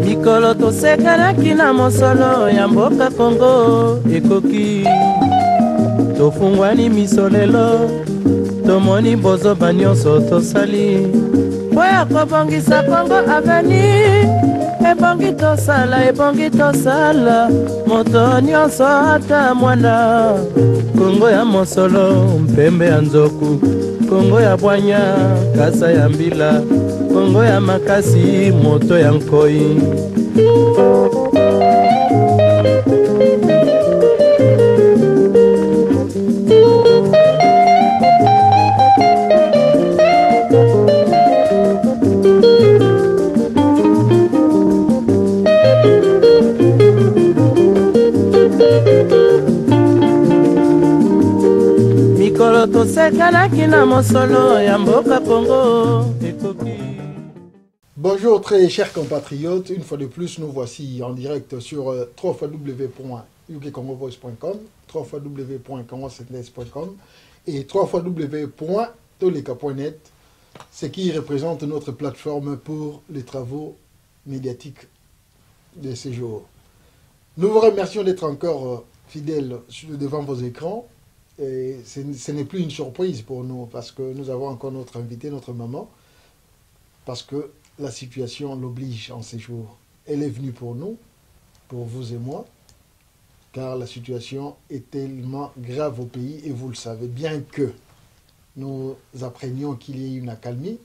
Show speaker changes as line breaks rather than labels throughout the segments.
Mikolo tosekanaki na mosolo ya mboka Kongo ekoki tofungwani miso lelo tomoni bozoba nyonso tosali po ya kobongisa Kongo aveni ebongi tosala moto nyonso ata mwana Kongo ya mosolo mpembe ya nzoku Kongo ya bwanya kasa ya mbila Kongo ya makasi moto ya nkoi Mikolo tosekanaki na mosolo ya mboka Kongo ekoki.
Bonjour très chers compatriotes, une fois de plus nous voici en direct sur www.ukcongovoice.com, www.congosetles.com et www.toleka.net, ce qui représente notre plateforme pour les travaux médiatiques de ces jours. Nous vous remercions d'être encore fidèles devant vos écrans. Et ce n'est plus une surprise pour nous parce que nous avons encore notre invité, notre maman, parce que la situation l'oblige en ces jours. Elle est venue pour nous, pour vous et moi, car la situation est tellement grave au pays et vous le savez, bien que nous apprenions qu'il y ait une accalmie.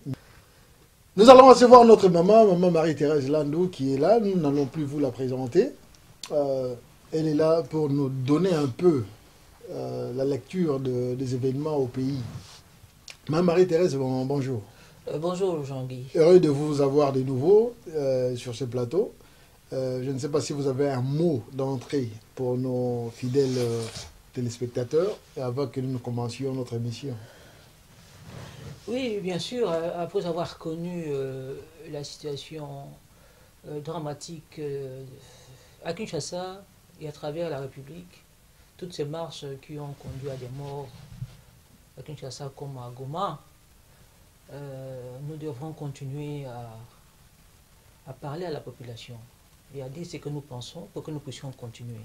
Nous allons recevoir notre maman, maman Marie-Thérèse Landou, qui est là. Nous n'allons plus vous la présenter. Elle est là pour nous donner un peu la lecture des événements au pays. Mme Marie-Thérèse, bonjour.
Bonjour Jean-Guy.
Heureux de vous avoir de nouveau sur ce plateau. Je ne sais pas si vous avez un mot d'entrée pour nos fidèles téléspectateurs avant que nous commencions notre émission.
Oui, bien sûr, après avoir connu la situation dramatique à Kinshasa et à travers la République, toutes ces marches qui ont conduit à des morts à Kinshasa comme à Goma, nous devrons continuer à parler à la population et à dire ce que nous pensons pour que nous puissions continuer.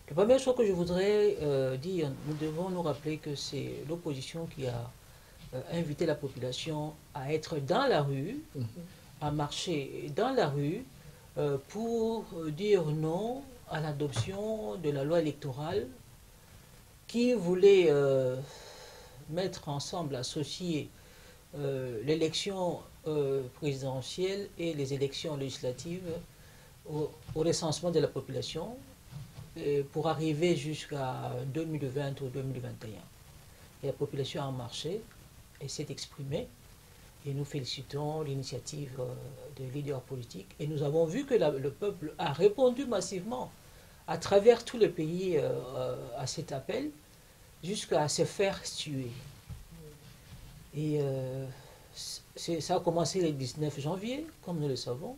La première chose que je voudrais dire, nous devons nous rappeler que c'est l'opposition qui a invité la population à être dans la rue, à marcher dans la rue pour dire non à l'adoption de la loi électorale qui voulait mettre ensemble, associer l'élection présidentielle et les élections législatives au recensement de la population pour arriver jusqu'à 2020 ou 2021. Et la population a marché et s'est exprimée. Et nous félicitons l'initiative des leaders politiques. Et nous avons vu que le peuple a répondu massivement à travers tout le pays à cet appel, jusqu'à se faire tuer. Et ça a commencé le 19 janvier, comme nous le savons.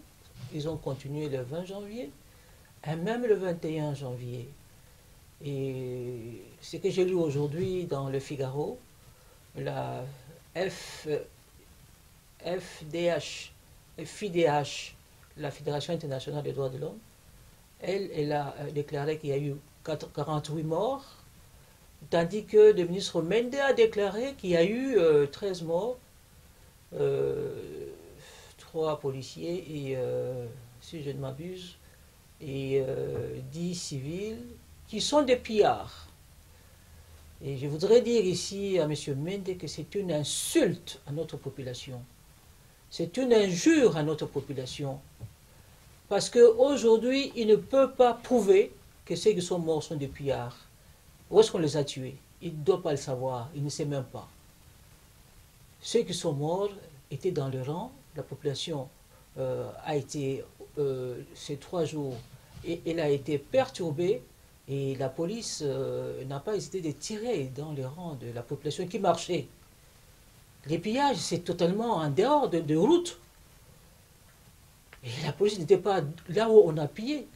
Ils ont continué le 20 janvier, et même le 21 janvier. Et ce que j'ai lu aujourd'hui dans le Figaro, la FIDH, la Fédération internationale des droits de l'homme, elle a déclaré qu'il y a eu 48 morts, tandis que le ministre Mende a déclaré qu'il y a eu 13 morts, 3 policiers, et, si je ne m'abuse, et 10 civils, qui sont des pillards. Et je voudrais dire ici à M. Mende que c'est une insulte à notre population. C'est une injure à notre population. Parce qu'aujourd'hui, il ne peut pas prouver que ceux qui sont morts sont des pillards. Où est-ce qu'on les a tués? Il ne doit pas le savoir, il ne sait même pas. Ceux qui sont morts étaient dans le rang, la population a été, ces 3 jours, et elle a été perturbée, et la police n'a pas hésité de tirer dans les rangs de la population qui marchait. Les pillages, c'est totalement en dehors de route. Et la police n'était pas là où on a pillé.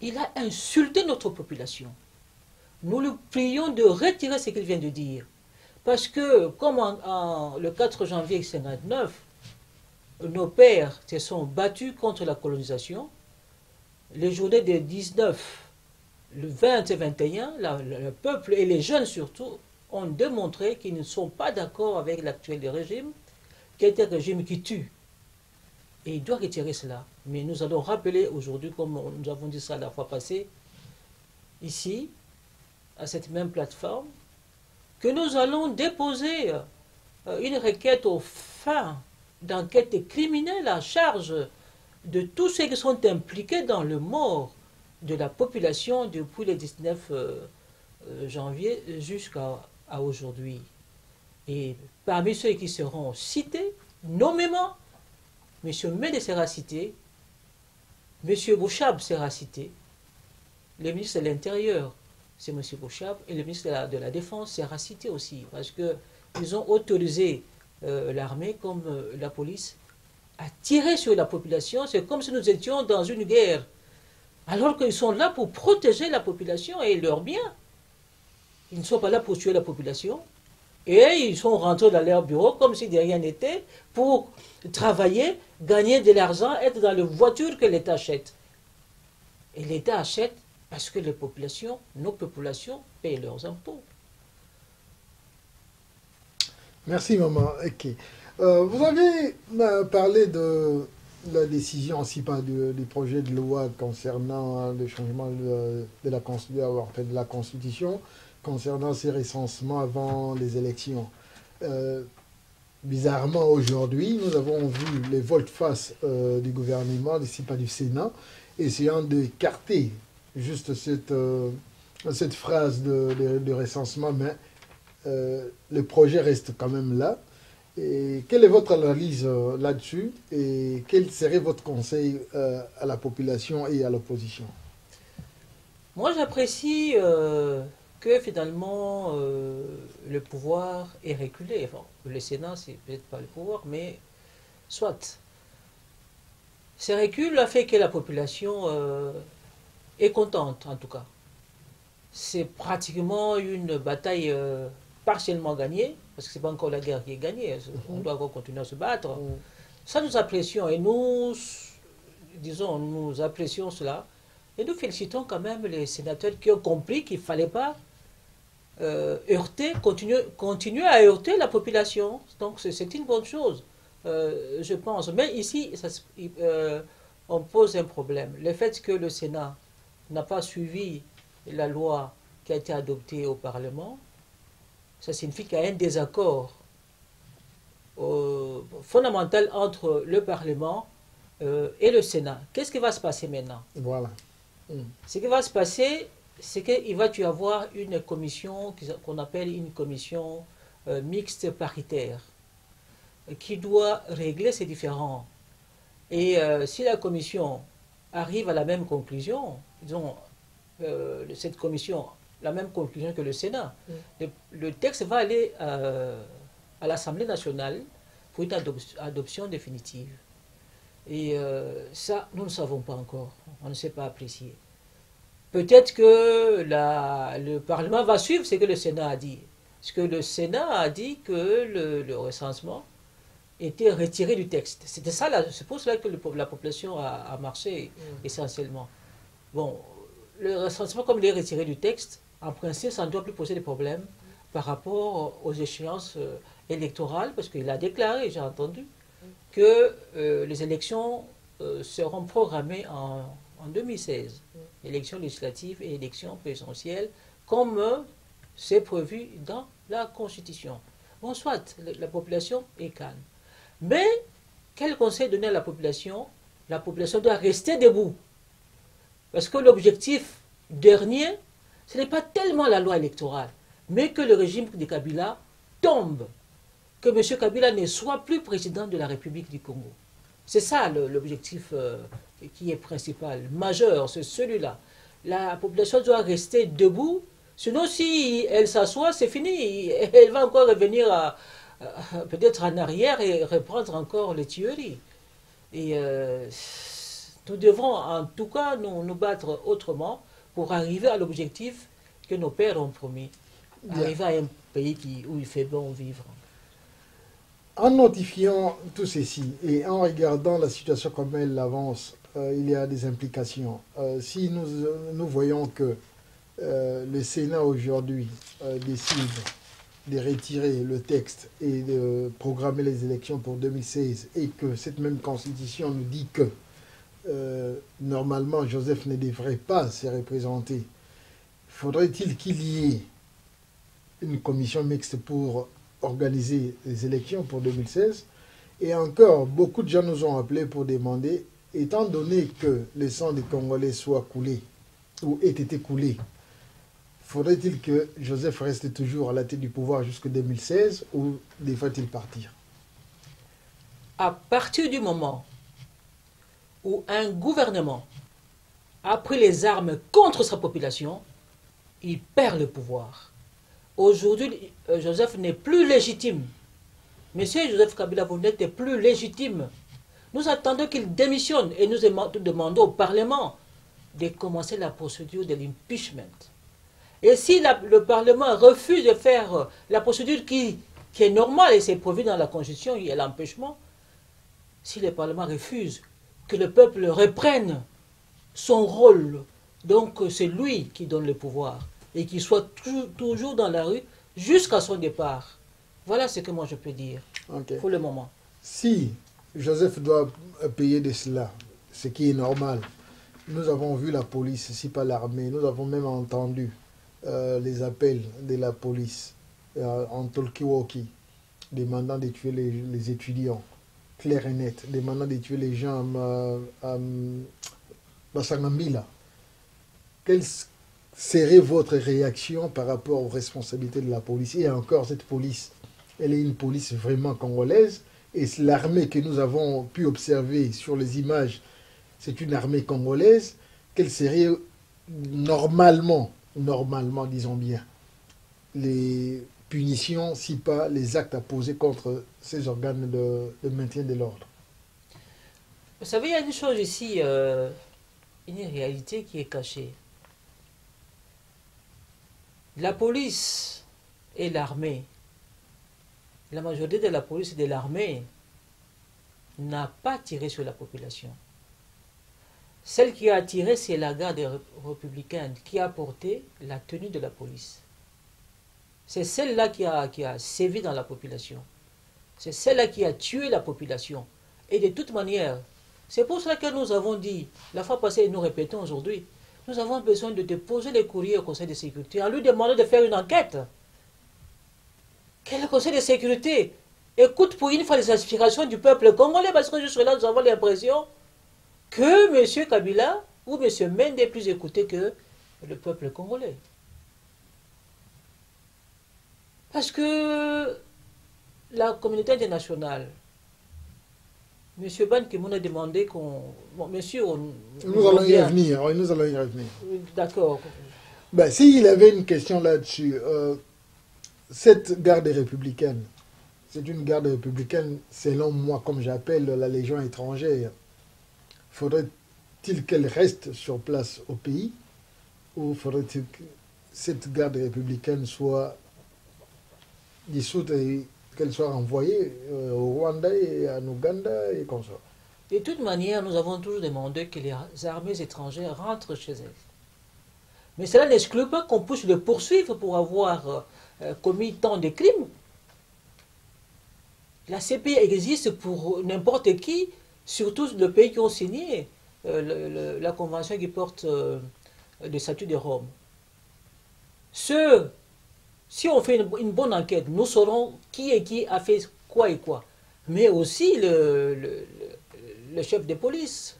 Il a insulté notre population. Nous le prions de retirer ce qu'il vient de dire. Parce que, comme le 4 janvier 1959, nos pères se sont battus contre la colonisation. Les journées des 19, le 20 et 21, le peuple et les jeunes surtout ont démontré qu'ils ne sont pas d'accord avec l'actuel régime, qui est un régime qui tue. Et il doit retirer cela. Mais nous allons rappeler aujourd'hui, comme nous avons dit ça la fois passée, ici, à cette même plateforme, que nous allons déposer une requête aux fins d'enquête criminelle à charge de tous ceux qui sont impliqués dans le mort de la population depuis le 19 janvier jusqu'à aujourd'hui. Et parmi ceux qui seront cités, nommément, M. Médé sera cité, M. Bouchab sera cité, le ministre de l'Intérieur, c'est M. Bouchab, et le ministre de la Défense sera cité aussi, parce qu'ils ont autorisé l'armée comme la police à tirer sur la population. C'est comme si nous étions dans une guerre, alors qu'ils sont là pour protéger la population et leurs biens. Ils ne sont pas là pour tuer la population. Et ils sont rentrés dans leur bureau comme si de rien n'était pour travailler, gagner de l'argent, être dans les voitures que l'État achète. Et l'État achète parce que les populations, nos populations, payent leurs impôts.
Merci, maman. Ok. Vous avez parlé de la décision, ainsi pas du projet de loi concernant le changement de la Constitution, concernant ces recensements avant les élections. Bizarrement, aujourd'hui, nous avons vu les volte-face du gouvernement, ici pas du Sénat, essayant d'écarter juste cette phrase de recensement, mais le projet reste quand même là. Et quelle est votre analyse là-dessus et quel serait votre conseil à la population et à l'opposition?
Moi, j'apprécie que finalement le pouvoir est reculé. Enfin, le Sénat, c'est peut-être pas le pouvoir, mais soit. Ce recul a fait que la population est contente, en tout cas. C'est pratiquement une bataille partiellement gagnée, parce que ce n'est pas encore la guerre qui est gagnée, on doit encore continuer à se battre. Ça, nous apprécions, et nous, disons, nous apprécions cela, et nous félicitons quand même les sénateurs qui ont compris qu'il ne fallait pas continuer à heurter la population. Donc c'est une bonne chose, je pense. Mais ici, on pose un problème. Le fait que le Sénat n'a pas suivi la loi qui a été adoptée au Parlement, ça signifie qu'il y a un désaccord fondamental entre le Parlement et le Sénat. Qu'est-ce qui va se passer maintenant?
Voilà.
Ce qui va se passer, c'est qu'il va y avoir une commission qu'on appelle une commission mixte paritaire qui doit régler ces différends. Et si la commission arrive à la même conclusion, disons, cette commission, la même conclusion que le Sénat, le texte va aller à l'Assemblée nationale pour une adoption définitive. Et ça, nous ne savons pas encore, on ne sait pas apprécier. Peut-être que le Parlement va suivre ce que le Sénat a dit. Parce que le Sénat a dit que le recensement était retiré du texte. C'était ça, c'est pour cela que la population a marché essentiellement. Bon, le recensement, comme il est retiré du texte, en principe, ça ne doit plus poser de problème par rapport aux échéances électorales, parce qu'il a déclaré, j'ai entendu, que les élections seront programmées en 2016, élections législatives et élections présidentielles, comme c'est prévu dans la Constitution. Bon, soit, la population est calme. Mais, quel conseil donner à la population? La population doit rester debout. Parce que l'objectif dernier, ce n'est pas tellement la loi électorale, mais que le régime de Kabila tombe, que M. Kabila ne soit plus président de la République du Congo. C'est ça l'objectif qui est principal, majeur, c'est celui-là. La population doit rester debout, sinon si elle s'assoit, c'est fini. Elle va encore revenir peut-être en arrière et reprendre encore les tueries. Et nous devrons en tout cas nous battre autrement pour arriver à l'objectif que nos pères ont promis. arriver à un pays où il fait bon vivre.
En notifiant tout ceci et en regardant la situation comme elle avance, il y a des implications. Si nous voyons que le Sénat aujourd'hui décide de retirer le texte et de programmer les élections pour 2016 et que cette même constitution nous dit que normalement Joseph ne devrait pas se représenter, faudrait-il qu'il y ait une commission mixte pour organiser les élections pour 2016? Et encore, beaucoup de gens nous ont appelés pour demander, étant donné que le sang des Congolais soit coulé ou ait été coulé, faudrait-il que Joseph reste toujours à la tête du pouvoir jusqu'en 2016 ou devrait-il partir?
À partir du moment où un gouvernement a pris les armes contre sa population, il perd le pouvoir. Aujourd'hui, Joseph n'est plus légitime. Monsieur Joseph Kabila, vous n'êtes plus légitime. Nous attendons qu'il démissionne et nous demandons au Parlement de commencer la procédure de l'impeachment. Et si le Parlement refuse de faire la procédure qui est normale et c'est prévu dans la Constitution, il y a l'empêchement, si le Parlement refuse que le peuple reprenne son rôle, donc c'est lui qui donne le pouvoir, et qu'il soit toujours dans la rue jusqu'à son départ. Voilà ce que moi je peux dire pour le moment.
Si Joseph doit payer de cela, ce qui est normal, nous avons vu la police, si pas l'armée, nous avons même entendu les appels de la police en talkie-walkie, demandant de tuer les étudiants, clair et net, demandant de tuer les gens à Basangambila. Quelle serait votre réaction par rapport aux responsabilités de la police? Et encore, cette police, elle est une police vraiment congolaise, et l'armée que nous avons pu observer sur les images, c'est une armée congolaise. Quelle serait normalement, disons bien, les punitions, si pas les actes à poser contre ces organes de maintien de l'ordre?
Vous savez, il y a une chose ici, une réalité qui est cachée. La police et l'armée, la majorité de la police et de l'armée n'a pas tiré sur la population. Celle qui a tiré, c'est la garde républicaine qui a porté la tenue de la police. C'est celle-là qui a sévi dans la population. C'est celle-là qui a tué la population. Et de toute manière, c'est pour cela que nous avons dit, la fois passée et nous répétons aujourd'hui, nous avons besoin de déposer les courriers au Conseil de sécurité en lui demandant de faire une enquête. Quel Conseil de sécurité écoute pour une fois les aspirations du peuple congolais, parce que jusque-là, nous avons l'impression que M. Kabila ou M. Mende est plus écouté que le peuple congolais. Parce que la communauté internationale, M. Ban Ki-moon a demandé qu'on... Bon, monsieur,
nous allons y revenir, oui, nous allons y revenir.
D'accord.
Ben, s'il avait une question là-dessus, cette garde républicaine, c'est une garde républicaine, selon moi, comme j'appelle la Légion étrangère. Faudrait-il qu'elle reste sur place au pays, ou faudrait-il que cette garde républicaine soit dissoute et qu'elle soit renvoyée au Rwanda et en Ouganda et comme ça?
De toute manière, nous avons toujours demandé que les armées étrangères rentrent chez elles. Mais cela n'exclut pas qu'on puisse le poursuivre pour avoir commis tant de crimes. La CPI existe pour n'importe qui, surtout les pays qui ont signé la convention qui porte le statut de Rome. Si on fait une bonne enquête, nous saurons qui et qui a fait quoi et quoi. Mais aussi le chef de police,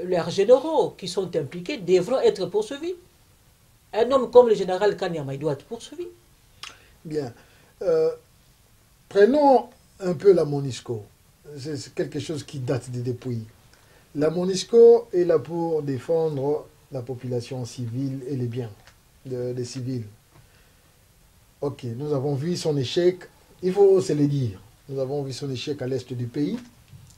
leurs généraux qui sont impliqués devront être poursuivis. Un homme comme le général Kanyama, il doit être poursuivi.
Bien. Prenons un peu la MONUSCO. C'est quelque chose qui date de depuis. La MONUSCO est là pour défendre la population civile et les biens des civils. Ok, nous avons vu son échec, il faut se le dire. Nous avons vu son échec à l'est du pays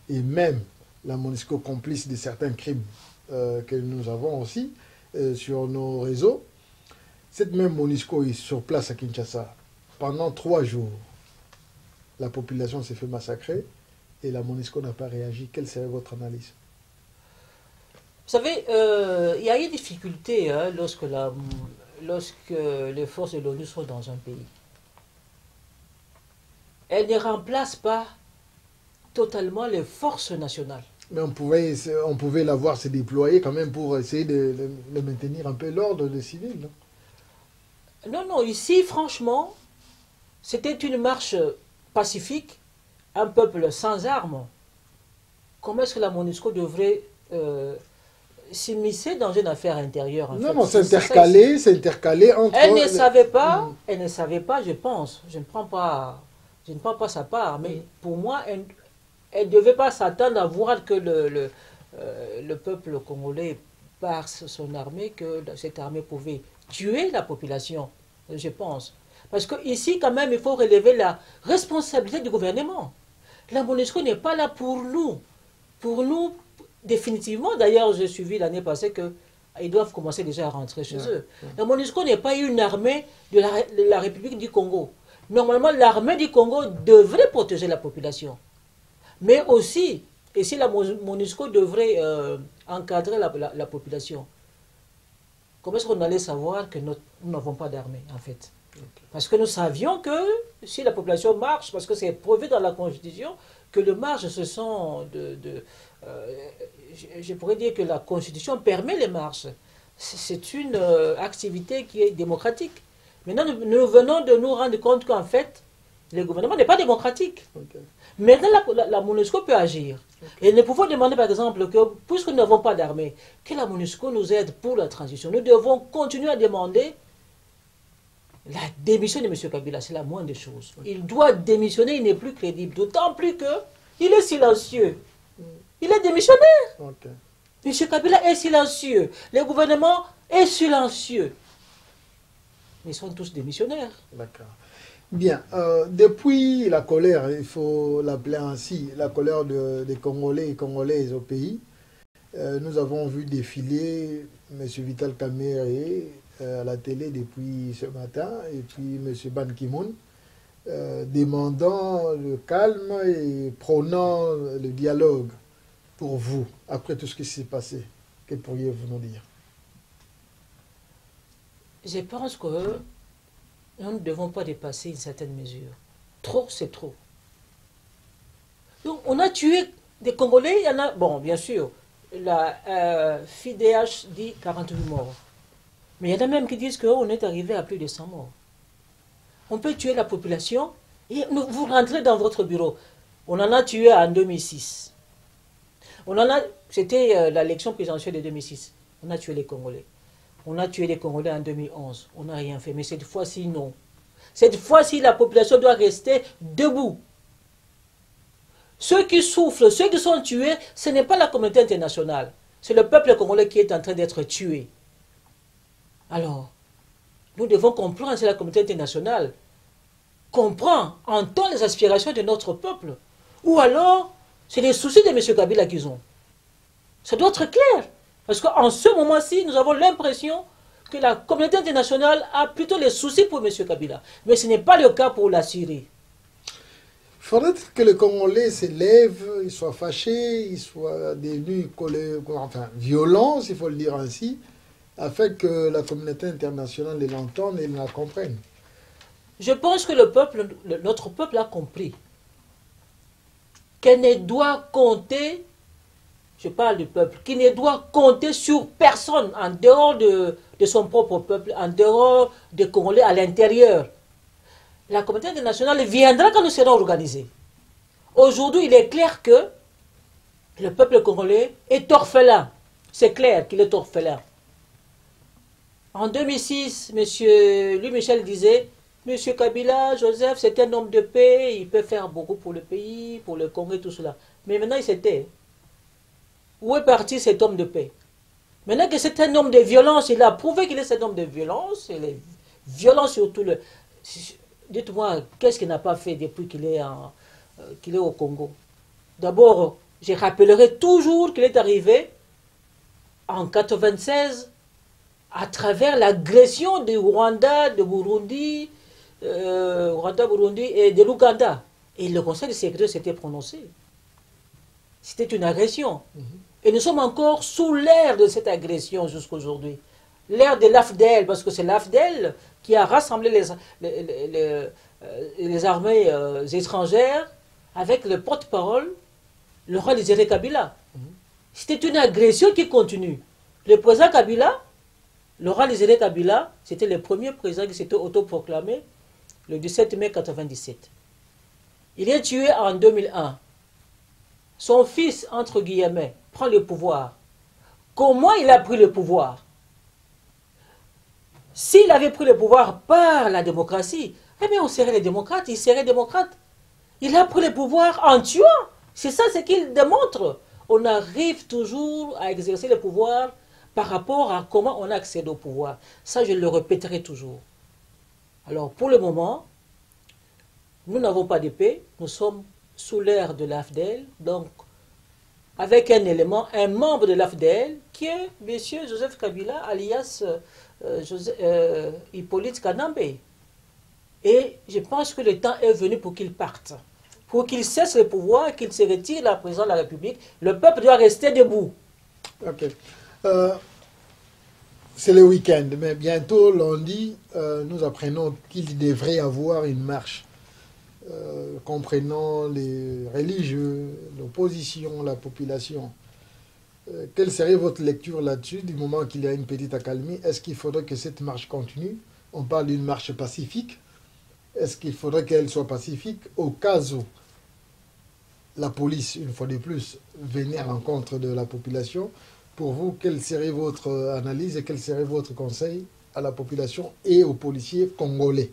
et même la MONUSCO complice de certains crimes que nous avons aussi sur nos réseaux. cette même MONUSCO est sur place à Kinshasa. Pendant 3 jours, la population s'est fait massacrer et la MONUSCO n'a pas réagi. Quelle serait votre analyse?
Vous savez, il y a une difficulté hein, lorsque les forces de l'ONU sont dans un pays. Elles ne remplacent pas totalement les forces nationales.
Mais on pouvait la voir se déployer quand même pour essayer de maintenir un peu l'ordre des civils, non?
Non, non, ici, franchement, c'était une marche pacifique, un peuple sans armes. Comment est-ce que la MONUSCO devrait s'immiscer dans une affaire intérieure
Non, non, s'intercaler entre...
Elle ne savait pas, je pense. Je ne prends pas sa part, mais pour moi, elle ne devait pas s'attendre à voir que le peuple congolais, par son armée, que cette armée pouvait tuer la population, je pense. Parce qu'ici, quand même, il faut relever la responsabilité du gouvernement. La MONUSCO n'est pas là pour nous. Pour nous, définitivement, d'ailleurs, j'ai suivi l'année passée qu'ils doivent commencer déjà à rentrer chez eux. La MONUSCO n'est pas une armée de la République du Congo. Normalement, l'armée du Congo devrait protéger la population. Mais aussi, et si la MONUSCO devrait encadrer la population, comment est-ce qu'on allait savoir que nous n'avons pas d'armée, en fait? Parce que nous savions que si la population marche, parce que c'est prévu dans la Constitution, que le marche, ce sont je pourrais dire que la Constitution permet les marches. C'est une activité qui est démocratique. Maintenant, nous venons de nous rendre compte qu'en fait, le gouvernement n'est pas démocratique. Okay. Maintenant, la MONUSCO peut agir. Okay. Et nous pouvons demander, par exemple, que, puisque nous n'avons pas d'armée, que la MONUSCO nous aide pour la transition. Nous devons continuer à demander la démission de M. Kabila. C'est la moindre des choses. Okay. Il doit démissionner, il n'est plus crédible. D'autant plus qu'il est silencieux. Il est démissionnaire. Okay. M. Kabila est silencieux. Le gouvernement est silencieux. Ils sont tous démissionnaires.
D'accord. Bien. Depuis la colère, il faut l'appeler ainsi, la colère des Congolais et Congolaises au pays, nous avons vu défiler M. Vital Kamerhe à la télé depuis ce matin, et puis M. Ban Ki-moon, demandant le calme et prônant le dialogue. Pour vous, après tout ce qui s'est passé, que pourriez-vous nous dire?
Je pense que nous ne devons pas dépasser une certaine mesure. Trop, c'est trop. Donc, on a tué des Congolais, il y en a... Bon, bien sûr, la FIDH dit 48 morts. Mais il y en a même qui disent qu'on est arrivé à plus de 100 morts. On peut tuer la population et vous rentrez dans votre bureau. On en a tué en 2006. C'était l'élection présidentielle de 2006. On a tué les Congolais. On a tué les Congolais en 2011. On n'a rien fait. Mais cette fois-ci, non. Cette fois-ci, la population doit rester debout. Ceux qui souffrent, ceux qui sont tués, ce n'est pas la communauté internationale. C'est le peuple congolais qui est en train d'être tué. Alors, nous devons comprendre, c'est la communauté internationale comprend, entend les aspirations de notre peuple. Ou alors, c'est les soucis de M. Kabila qu'ils ont. Ça doit être clair. Parce qu'en ce moment-ci, nous avons l'impression que la communauté internationale a plutôt les soucis pour M. Kabila. Mais ce n'est pas le cas pour la Syrie.
Il faudrait que les Congolais s'élèvent, ils soient fâchés, ils soient devenus violents, il faut le dire ainsi, afin que la communauté internationale l'entende et la comprenne.
Je pense que notre peuple a compris qu'elle ne doit compter, je parle du peuple, qu'il ne doit compter sur personne en dehors de son propre peuple, en dehors des Congolais à l'intérieur. La communauté internationale viendra quand nous serons organisés. Aujourd'hui, il est clair que le peuple congolais est orphelin. C'est clair qu'il est orphelin. En 2006, Louis Michel disait, M. Kabila, Joseph, c'est un homme de paix, il peut faire beaucoup pour le pays, pour le Congo et tout cela. Mais maintenant, il s'était. Où est parti cet homme de paix? Maintenant que c'est un homme de violence, il a prouvé qu'il est cet homme de violence, et les violences surtout le... Dites-moi, qu'est-ce qu'il n'a pas fait depuis qu'il est au Congo? D'abord, je rappellerai toujours qu'il est arrivé en 1996 à travers l'agression du Rwanda, de Burundi, Rwanda, Burundi et de l'Ouganda. Et le Conseil de sécurité s'était prononcé. C'était une agression. Et nous sommes encore sous l'ère de cette agression jusqu'aujourd'hui. L'ère de l'AFDEL, parce que c'est l'AFDEL qui a rassemblé les armées étrangères avec le porte-parole, le roi Désiré Kabila. C'était une agression qui continue. Le président Kabila, le roi Désiré Kabila, c'était le premier président qui s'était autoproclamé le 17 mai 1997. Il est tué en 2001. Son fils, entre guillemets, prend le pouvoir. Comment il a pris le pouvoir? S'il avait pris le pouvoir par la démocratie, eh bien on serait les démocrates, il serait démocrate. Il a pris le pouvoir en tuant. C'est ça ce qu'il démontre. On arrive toujours à exercer le pouvoir par rapport à comment on accède au pouvoir. Ça, je le répéterai toujours. Alors, pour le moment, nous n'avons pas de paix. Nous sommes sous l'ère de l'AFDEL. Donc, avec un élément, un membre de l'AFDEL, qui est M. Joseph Kabila, alias Hippolyte Kanambe. Et je pense que le temps est venu pour qu'il parte. Pour qu'il cesse le pouvoir, qu'il se retire de la présidence de la République. Le peuple doit rester debout.
Ok. C'est le week-end, mais bientôt, lundi, nous apprenons qu'il devrait y avoir une marche comprenant les religieux, l'opposition, la population. Quelle serait votre lecture là-dessus, du moment qu'il y a une petite accalmie? Est-ce qu'il faudrait que cette marche continue? On parle d'une marche pacifique. Est-ce qu'il faudrait qu'elle soit pacifique au cas où la police, une fois de plus, venait à l'encontre de la population? Pour vous, quelle serait votre analyse et quel serait votre conseil à la population et aux policiers congolais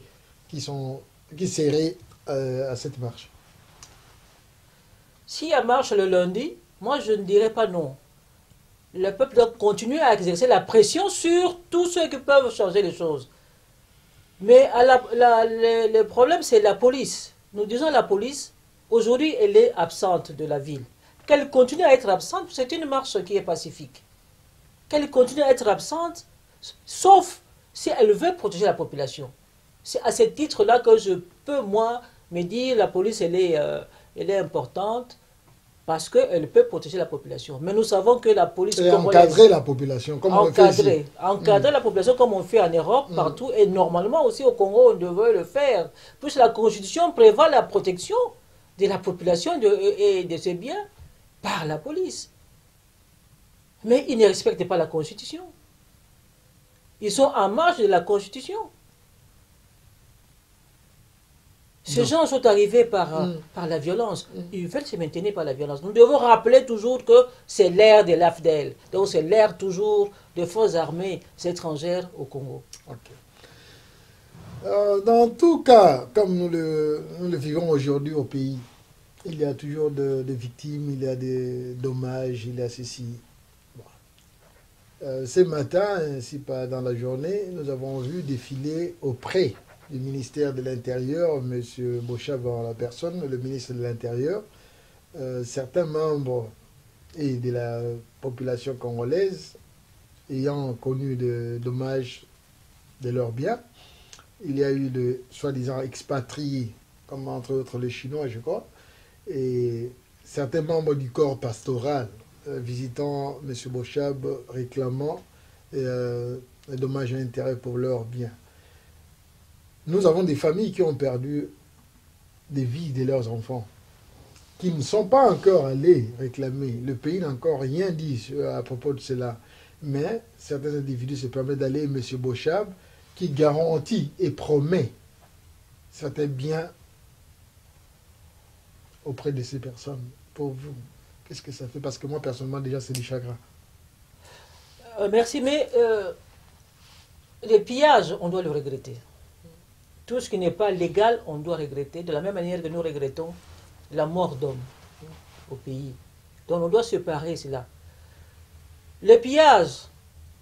qui seraient à cette marche?
Si elle marche le lundi, moi je ne dirais pas non. Le peuple doit continuer à exercer la pression sur tous ceux qui peuvent changer les choses. Mais le problème, c'est la police. Nous disons la police, aujourd'hui, elle est absente de la ville. Qu'elle continue à être absente, c'est une marche qui est pacifique. Qu'elle continue à être absente, sauf si elle veut protéger la population. C'est à ce titre-là que je peux, moi, me dire la police, elle est importante parce qu'elle peut protéger la population. Mais nous savons que la police...
Et encadrer la population, comme on le fait ici.
Encadrer la population comme on fait en Europe, partout, et normalement aussi au Congo, on devrait le faire. Puisque la Constitution prévoit la protection de la population et de ses biens par la police. Mais ils ne respectent pas la Constitution. Ils sont en marge de la Constitution. Ces gens sont arrivés par la violence. Ils veulent se maintenir par la violence. Nous devons rappeler toujours que c'est l'ère de l'AFDEL. Donc c'est l'ère toujours des forces armées étrangères au Congo.
Okay. Dans tout cas, comme nous le vivons aujourd'hui au pays, il y a toujours des victimes, il y a des dommages, il y a ceci. Bon. Ce matin, ainsi pas dans la journée, nous avons vu défiler auprès du ministère de l'Intérieur, M. Bochab en la personne, le ministre de l'Intérieur, certains membres et de la population congolaise ayant connu des dommages de leurs biens. Il y a eu de soi-disant expatriés, comme entre autres les Chinois, je crois, et certains membres du corps pastoral visitant M. Bochab réclamant des dommages et intérêts pour leurs biens. Nous avons des familles qui ont perdu des vies de leurs enfants, qui ne sont pas encore allés réclamer. Le pays n'a encore rien dit à propos de cela. Mais certains individus se permettent d'aller, M. Bochab, qui garantit et promet certains biens auprès de ces personnes. Pour vous, qu'est-ce que ça fait? Parce que moi, personnellement, déjà, c'est du chagrin.
Merci, mais les pillages, on doit le regretter. Tout ce qui n'est pas légal, on doit regretter, de la même manière que nous regrettons la mort d'hommes au pays. Donc on doit séparer cela. Le pillage,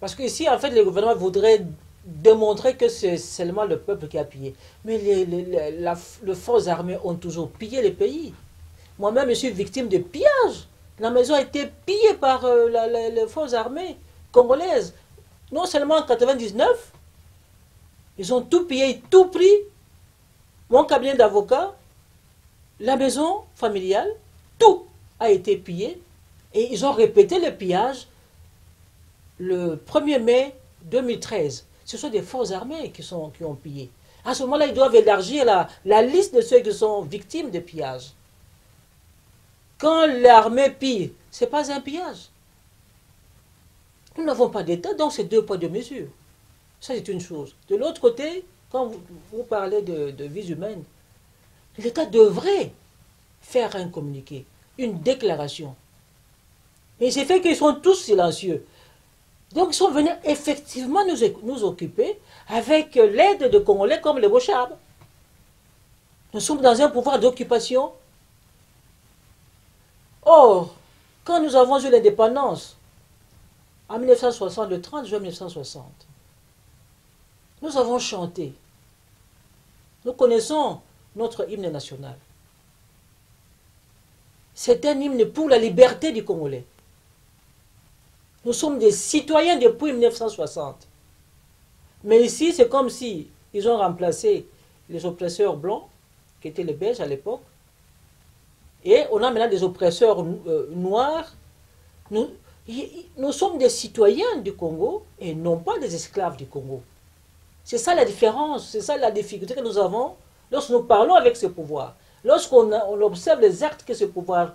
parce qu'ici, en fait, le gouvernement voudrait démontrer que c'est seulement le peuple qui a pillé. Mais les forces armées ont toujours pillé le pays. Moi-même, je suis victime de pillage. La maison a été pillée par les forces armées congolaises. non seulement en 99, ils ont tout pillé, tout pris, mon cabinet d'avocat, la maison familiale, tout a été pillé. Et ils ont répété le pillage le 1er mai 2013. Ce sont des forces armées qui ont pillé. À ce moment-là, ils doivent élargir la liste de ceux qui sont victimes de pillage. Quand l'armée pille, ce n'est pas un pillage. Nous n'avons pas d'État, donc c'est 2 poids 2 mesures. Ça, c'est une chose. De l'autre côté, quand vous parlez de vies humaines, l'État devrait faire un communiqué, une déclaration. Et c'est fait qu'ils sont tous silencieux. Donc ils sont venus effectivement nous occuper avec l'aide de Congolais comme les Bochab. Nous sommes dans un pouvoir d'occupation. Or, quand nous avons eu l'indépendance, en 1960, le 30 juin 1960, nous avons chanté. Nous connaissons notre hymne national. C'est un hymne pour la liberté du Congolais. Nous sommes des citoyens depuis 1960. Mais ici, c'est comme si ils ont remplacé les oppresseurs blancs, qui étaient les Belges à l'époque, et on a maintenant des oppresseurs noirs. Nous sommes des citoyens du Congo et non pas des esclaves du Congo. C'est ça la différence, c'est ça la difficulté que nous avons lorsque nous parlons avec ce pouvoir, lorsqu'on observe les actes que ce pouvoir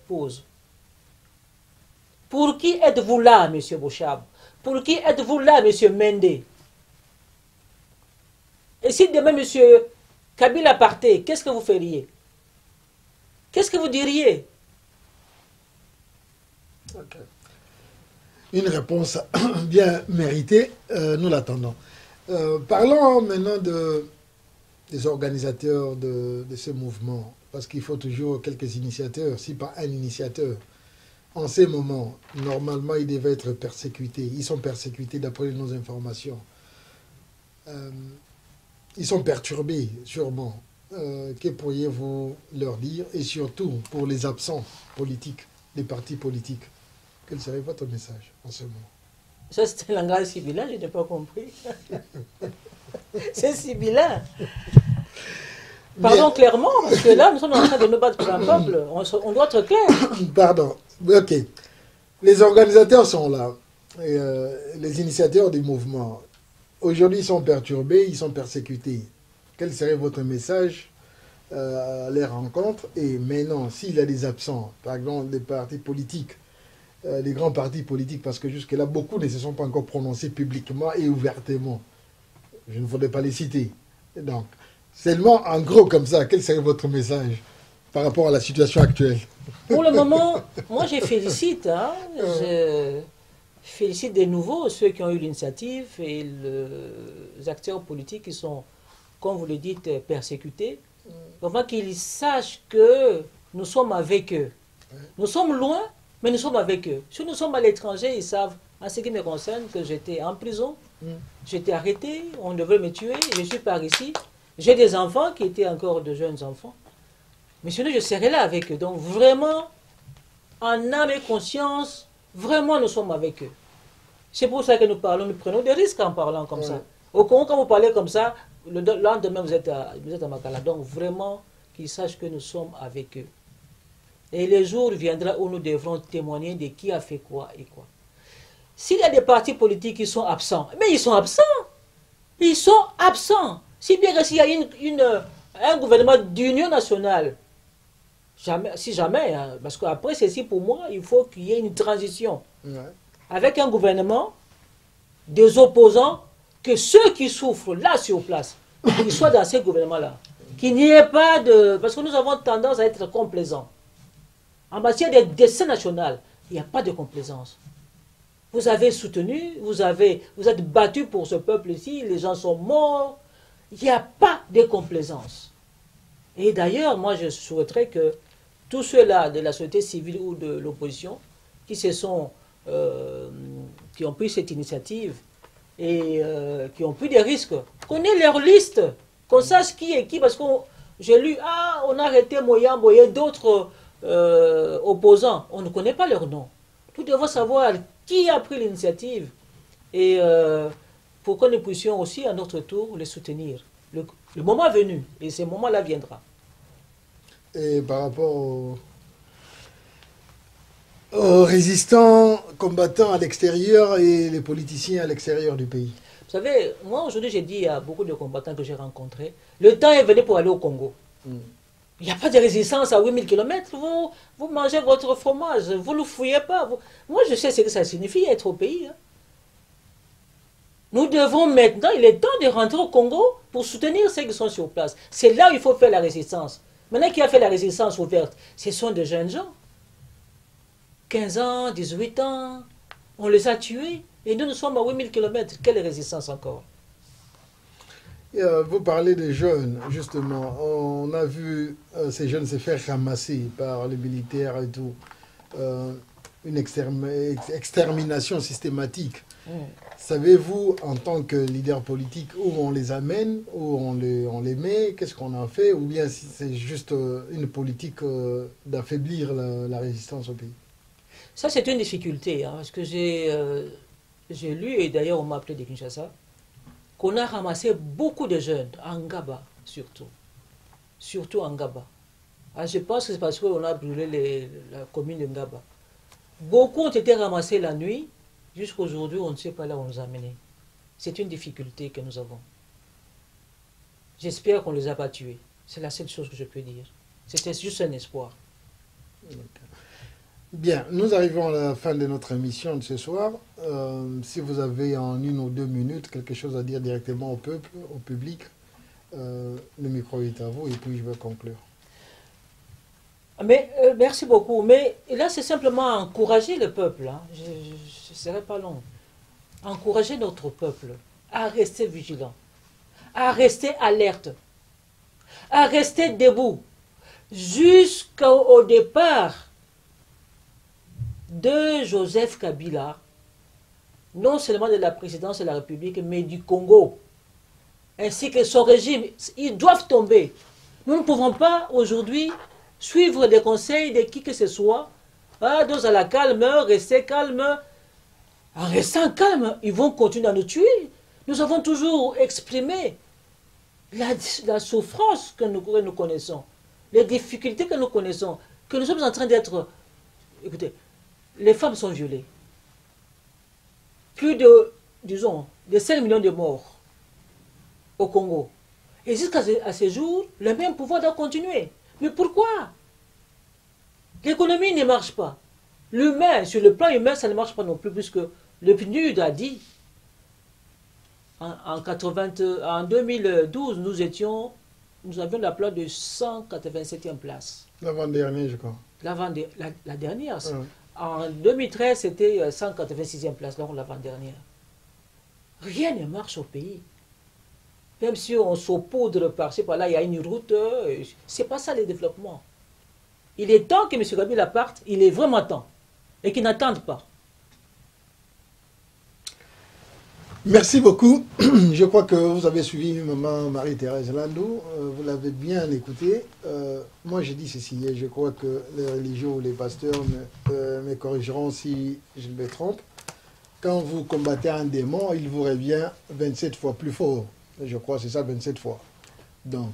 pose. Pour qui êtes-vous là, M. Bochab? Pour qui êtes-vous là, M. Mende? Et si demain, M. Kabila partait, qu'est-ce que vous feriez? Qu'est-ce que vous diriez?
Okay. Une réponse bien méritée, nous l'attendons. Parlons maintenant des organisateurs de ce mouvement, parce qu'il faut toujours quelques initiateurs, si pas un initiateur. En ces moments, normalement, ils devaient être persécutés. Ils sont persécutés d'après nos informations. Ils sont perturbés, sûrement. Que pourriez-vous leur dire? Et surtout, pour les absents politiques, les partis politiques, quel serait votre message en ce moment?
Ça, c'était un langage sibyllin, je n'ai pas compris. C'est sibyllin. Parlons clairement, parce que là, nous sommes en train de nous battre pour un peuple. On doit être clair.
Pardon. Ok. Les organisateurs sont là. Et, les initiateurs du mouvement. Aujourd'hui, ils sont perturbés, ils sont persécutés. Quel serait votre message à les rencontres? Et maintenant, s'il y a des absents, par exemple des partis politiques, les grands partis politiques, parce que jusque-là, beaucoup ne se sont pas encore prononcés publiquement et ouvertement. Je ne voudrais pas les citer. Donc, seulement, en gros, comme ça, quel serait votre message par rapport à la situation actuelle?
Pour le moment, moi, je félicite. Hein, je félicite de nouveau ceux qui ont eu l'initiative et les acteurs politiques qui sont, comme vous le dites, persécutés. Vraiment qu'ils sachent que nous sommes avec eux. Nous sommes loin, mais nous sommes avec eux. Si nous sommes à l'étranger, ils savent, en ce qui me concerne, que j'étais en prison, j'étais arrêté, on devait me tuer, je suis par ici. J'ai des enfants qui étaient encore de jeunes enfants. Mais sinon, je serai là avec eux. Donc vraiment, en âme et conscience, vraiment, nous sommes avec eux. C'est pour ça que nous parlons, nous prenons des risques en parlant comme ça. Au Congo, quand vous parlez comme ça, le lendemain, vous êtes à Makala. Donc vraiment, qu'ils sachent que nous sommes avec eux. Et le jour viendra où nous devrons témoigner de qui a fait quoi et quoi. S'il y a des partis politiques qui sont absents, mais ils sont absents. Ils sont absents. Si bien que s'il y a un gouvernement d'union nationale, si jamais, hein, parce qu'après ceci, pour moi, il faut qu'il y ait une transition. Avec un gouvernement, des opposants, que ceux qui souffrent là sur place, qu'ils soient dans ces gouvernements-là. Qu'il n'y ait pas de... Parce que nous avons tendance à être complaisants. En matière de destin national, il n'y a pas de complaisance. Vous avez soutenu, vous êtes battu pour ce peuple-ci, les gens sont morts. Il n'y a pas de complaisance. Et d'ailleurs, moi, je souhaiterais que tous ceux-là de la société civile ou de l'opposition qui ont pris cette initiative et qui ont pris des risques, qu'on ait leur liste, qu'on sache qui est qui, parce que j'ai lu, on a arrêté Moyambo et d'autres opposants, on ne connaît pas leur nom. Nous devons savoir qui a pris l'initiative et pour que nous puissions aussi à notre tour les soutenir. Le moment est venu et ce moment-là viendra.
Et par rapport aux résistants, combattants à l'extérieur et les politiciens à l'extérieur du pays.
Vous savez, moi aujourd'hui j'ai dit à beaucoup de combattants que j'ai rencontrés, le temps est venu pour aller au Congo. Il n'y a pas de résistance à 8000 km, vous mangez votre fromage, vous ne le fouillez pas. Moi je sais ce que ça signifie être au pays. Hein. Nous devons maintenant, il est temps de rentrer au Congo pour soutenir ceux qui sont sur place. C'est là où il faut faire la résistance. Maintenant, qui a fait la résistance ouverte? Ce sont des jeunes gens. 15 ans, 18 ans, on les a tués. Et nous sommes à 8000 km. Quelle résistance encore?
Vous parlez des jeunes, justement. On a vu ces jeunes se faire ramasser par les militaires et tout. Une extermination systématique. Savez-vous, en tant que leader politique, où on les amène, où on les met, qu'est-ce qu'on en fait, ou bien si c'est juste une politique d'affaiblir la résistance au pays?
Ça, c'est une difficulté, hein, parce que j'ai lu, et d'ailleurs on m'a appelé de Kinshasa, qu'on a ramassé beaucoup de jeunes, en Ngaba surtout. Surtout en Ngaba. Ah, je pense que c'est parce qu'on a brûlé la commune de Ngaba. Beaucoup ont été ramassés la nuit. Jusqu'à aujourd'hui, on ne sait pas là où on nous a menés. C'est une difficulté que nous avons. J'espère qu'on ne les a pas tués. C'est la seule chose que je peux dire. C'était juste un espoir.
Bien, nous arrivons à la fin de notre émission de ce soir. Si vous avez en 1 ou 2 minutes quelque chose à dire directement au peuple, au public, le micro est à vous et puis je vais conclure.
Mais, merci beaucoup. Mais là, c'est simplement encourager le peuple. Hein. Je ne serai pas long. Encourager notre peuple à rester vigilant, à rester alerte, à rester debout jusqu'au départ de Joseph Kabila, non seulement de la présidence de la République, mais du Congo, ainsi que son régime. Ils doivent tomber. Nous ne pouvons pas aujourd'hui suivre des conseils de qui que ce soit. Ah, dos à la calme, restez calme. En restant calme, ils vont continuer à nous tuer. Nous avons toujours exprimé la souffrance que nous connaissons, les difficultés que nous connaissons, que nous sommes en train d'être... Écoutez, les femmes sont violées. Plus de, disons, de 5 millions de morts au Congo. Et jusqu'à ce jour, le même pouvoir doit continuer. Mais pourquoi? L'économie ne marche pas. L'humain, sur le plan humain, ça ne marche pas non plus, puisque le PNUD a dit, en 2012, nous avions la place de 187e place.
L'avant-dernière, je crois.
La dernière.
Ouais.
En 2013, c'était 186e place, donc l'avant-dernière. Rien ne marche au pays. Même si on saupoudre par-ci, par-là, il y a une route, c'est pas ça le développement. Il est temps que M. Kabila parte, il est vraiment temps, et qu'il n'attende pas.
Merci beaucoup. Je crois que vous avez suivi Maman Marie-Thérèse Landou. Vous l'avez bien écouté. Moi, j'ai dit ceci. Et je crois que les religieux ou les pasteurs me corrigeront si je me trompe. Quand vous combattez un démon, il vous revient 27 fois plus fort. Je crois que c'est ça, 27 fois. Donc,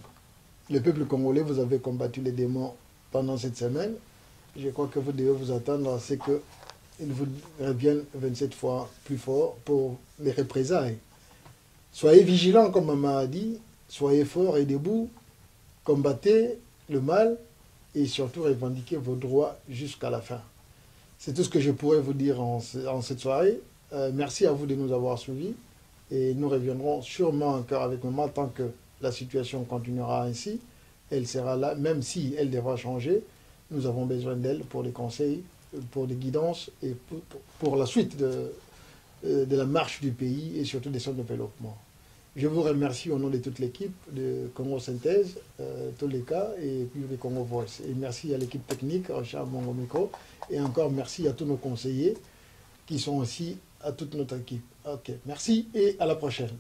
le peuple congolais, vous avez combattu les démons pendant cette semaine. Je crois que vous devez vous attendre à ce que ils vous reviennent 27 fois plus fort pour les représailles. Soyez vigilants, comme maman a dit, soyez forts et debout, combattez le mal et surtout revendiquez vos droits jusqu'à la fin. C'est tout ce que je pourrais vous dire en cette soirée. Merci à vous de nous avoir suivis et nous reviendrons sûrement encore avec maman tant que la situation continuera ainsi. Elle sera là, même si elle devra changer. Nous avons besoin d'elle pour les conseils, pour les guidances et pour la suite de la marche du pays et surtout de son développement. Je vous remercie au nom de toute l'équipe de Congo Synthèse, tous les cas, et puis de Congo Voice. Et merci à l'équipe technique, Richard Bongo Micro, et encore merci à tous nos conseillers qui sont aussi à toute notre équipe. Ok, merci et à la prochaine.